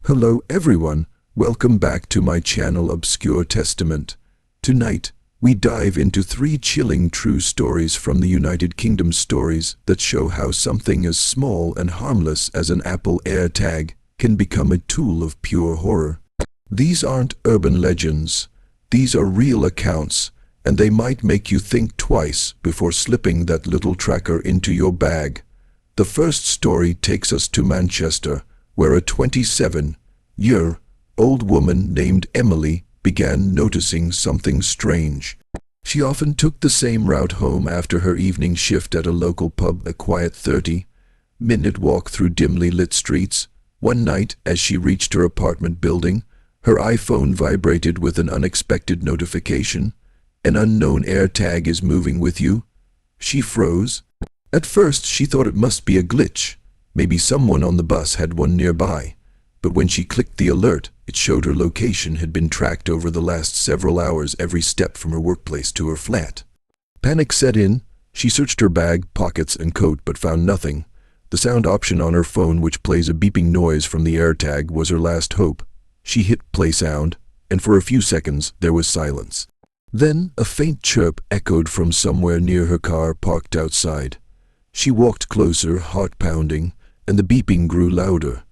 Hello everyone, welcome back to my channel Obscure Testament. Tonight, we dive into 3 chilling true stories from the United Kingdom, stories that show how something as small and harmless as an Apple AirTag can become a tool of pure horror. These aren't urban legends, these are real accounts, and they might make you think twice before slipping that little tracker into your bag. The first story takes us to Manchester, where a 27-year-old woman named Emily began noticing something strange. She often took the same route home after her evening shift at a local pub, a quiet 30-minute walk through dimly lit streets. One night, as she reached her apartment building, her iPhone vibrated with an unexpected notification. "An unknown AirTag is moving with you." She froze. At first, she thought it must be a glitch. Maybe someone on the bus had one nearby. But when she clicked the alert, it showed her location had been tracked over the last several hours, every step from her workplace to her flat. Panic set in. She searched her bag, pockets, and coat, but found nothing. The sound option on her phone, which plays a beeping noise from the AirTag, was her last hope. She hit play sound, and for a few seconds there was silence. Then a faint chirp echoed from somewhere near her car parked outside. She walked closer, heart pounding, and the beeping grew louder.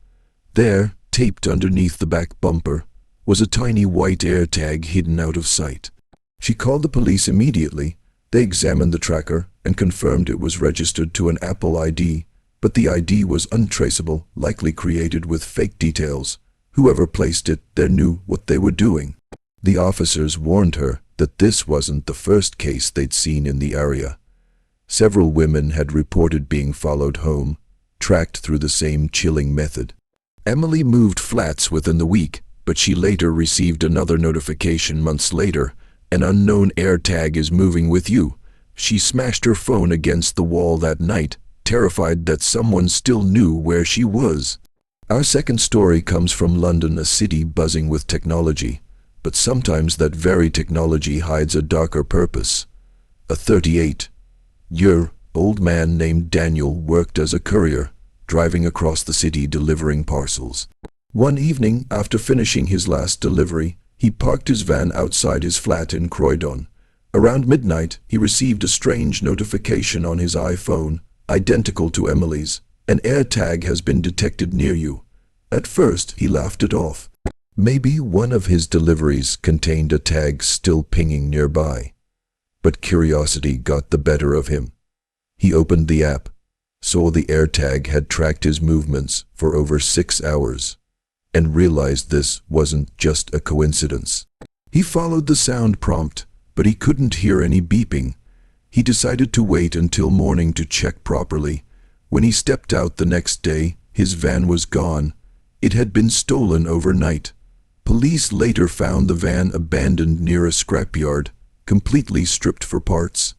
There, taped underneath the back bumper, was a tiny white AirTag hidden out of sight. She called the police immediately. They examined the tracker and confirmed it was registered to an Apple ID, but the ID was untraceable, likely created with fake details. Whoever placed it there knew what they were doing. The officers warned her that this wasn't the first case they'd seen in the area. Several women had reported being followed home, tracked through the same chilling method. Emily moved flats within the week, but she later received another notification months later. "An unknown AirTag is moving with you." She smashed her phone against the wall that night, terrified that someone still knew where she was. Our second story comes from London, a city buzzing with technology, but sometimes that very technology hides a darker purpose. A 38-year-old man named Daniel worked as a courier, driving across the city delivering parcels. One evening, after finishing his last delivery, he parked his van outside his flat in Croydon. Around midnight, he received a strange notification on his iPhone, identical to Emily's. "An AirTag has been detected near you." At first, he laughed it off. Maybe one of his deliveries contained a tag still pinging nearby. But curiosity got the better of him. He opened the app, saw the AirTag had tracked his movements for over 6 hours, and realized this wasn't just a coincidence. He followed the sound prompt, but he couldn't hear any beeping. He decided to wait until morning to check properly. When he stepped out the next day, his van was gone. It had been stolen overnight. Police later found the van abandoned near a scrapyard, completely stripped for parts.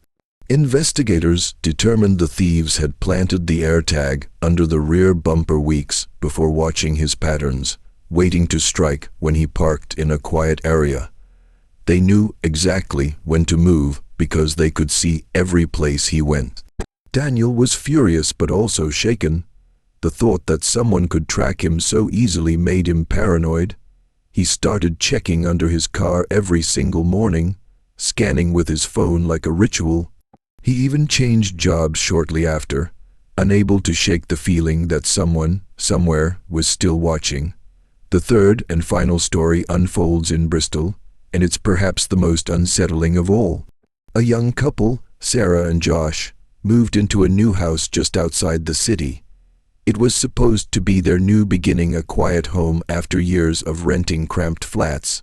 Investigators determined the thieves had planted the AirTag under the rear bumper weeks before watching his patterns, waiting to strike when he parked in a quiet area. They knew exactly when to move because they could see every place he went. Daniel was furious but also shaken. The thought that someone could track him so easily made him paranoid. He started checking under his car every single morning, scanning with his phone like a ritual. He even changed jobs shortly after, unable to shake the feeling that someone, somewhere, was still watching. The third and final story unfolds in Bristol, and it's perhaps the most unsettling of all. A young couple, Sarah and Josh, moved into a new house just outside the city. It was supposed to be their new beginning, a quiet home after years of renting cramped flats.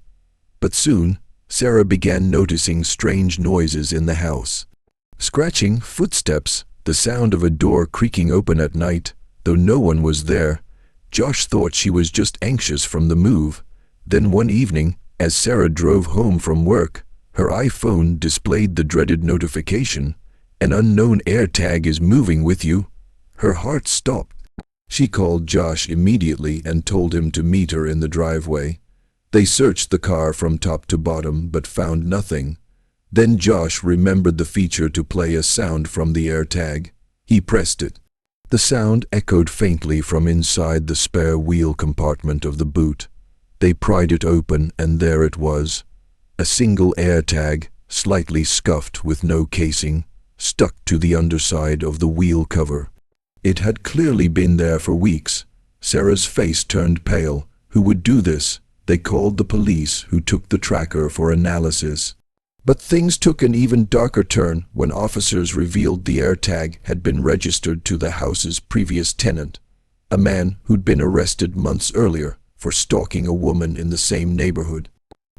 But soon, Sarah began noticing strange noises in the house. Scratching, footsteps, the sound of a door creaking open at night, though no one was there. Josh thought she was just anxious from the move. Then one evening, as Sarah drove home from work, her iPhone displayed the dreaded notification, "An unknown AirTag is moving with you." Her heart stopped. She called Josh immediately and told him to meet her in the driveway. They searched the car from top to bottom but found nothing. Then Josh remembered the feature to play a sound from the AirTag. He pressed it. The sound echoed faintly from inside the spare wheel compartment of the boot. They pried it open, and there it was. A single AirTag, slightly scuffed with no casing, stuck to the underside of the wheel cover. It had clearly been there for weeks. Sarah's face turned pale. Who would do this? They called the police, who took the tracker for analysis. But things took an even darker turn when officers revealed the AirTag had been registered to the house's previous tenant, a man who'd been arrested months earlier for stalking a woman in the same neighborhood.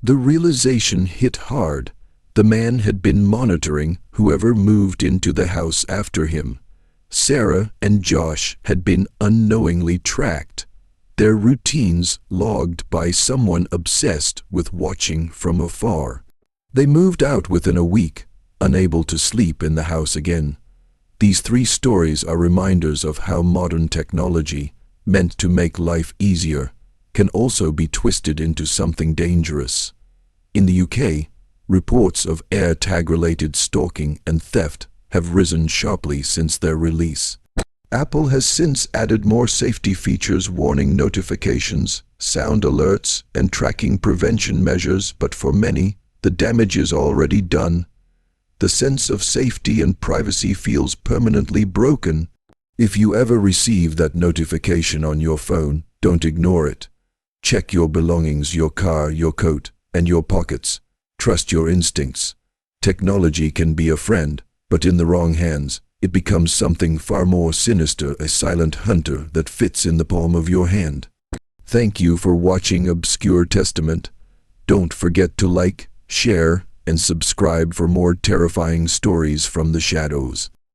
The realization hit hard. The man had been monitoring whoever moved into the house after him. Sarah and Josh had been unknowingly tracked, their routines logged by someone obsessed with watching from afar. They moved out within a week, unable to sleep in the house again. These 3 stories are reminders of how modern technology, meant to make life easier, can also be twisted into something dangerous. In the UK, reports of AirTag-related stalking and theft have risen sharply since their release. Apple has since added more safety features, warning notifications, sound alerts, and tracking prevention measures, but for many, the damage is already done. The sense of safety and privacy feels permanently broken. If you ever receive that notification on your phone, don't ignore it. Check your belongings, your car, your coat, and your pockets. Trust your instincts. Technology can be a friend, but in the wrong hands, it becomes something far more sinister, a silent hunter that fits in the palm of your hand. Thank you for watching Obscure Testament. Don't forget to like, share, and subscribe for more terrifying stories from the shadows.